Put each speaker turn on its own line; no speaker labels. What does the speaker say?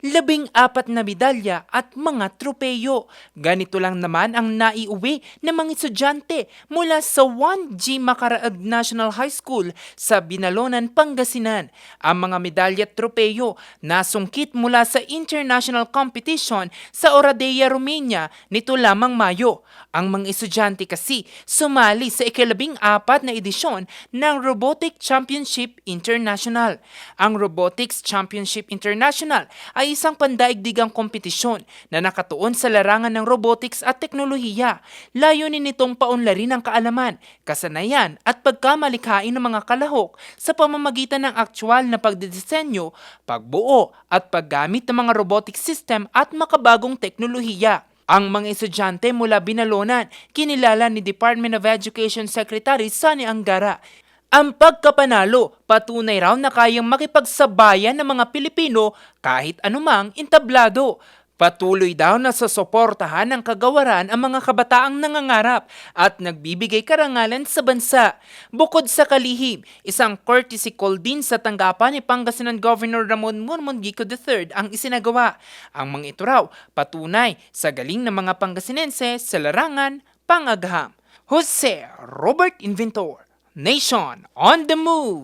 14 na medalya at mga tropeyo. Ganito lang naman ang naiuwi ng mga estudyante mula sa 1G Macaraag National High School sa Binalonan, Pangasinan. Ang mga medalya at tropeyo nasungkit mula sa international competition sa Oradea, Romania nito lamang Mayo. Ang mga estudyante kasi sumali sa ika-14 na edisyon ng Robotic Championship International. Ang Robotics Championship International ay isang pandaigdigang kompetisyon na nakatuon sa larangan ng robotics at teknolohiya. Layunin nitong paunlarin ang kaalaman, kasanayan at pagkamalikhain ng mga kalahok sa pamamagitan ng aktwal na pagdidisenyo, pagbuo at paggamit ng mga robotic system at makabagong teknolohiya. Ang mga estudyante mula Binalonan, kinilala ni Department of Education Secretary Sunny Angara. Ang pagkapanalo, patunay raw na kayang makipagsabayan ng mga Pilipino kahit anumang entablado. Patuloy daw na susuportahan ng kagawaran ang mga kabataang nangangarap at nagbibigay karangalan sa bansa. Bukod sa kalihim, isang courtesy call din sa tanggapan ni Pangasinan Governor Ramon Mongico III ang isinagawa. Ang mga ito raw patunay sa galing ng mga Pangasinense sa larangan pangagham. Jose Robert Inventor, Nation on the Move!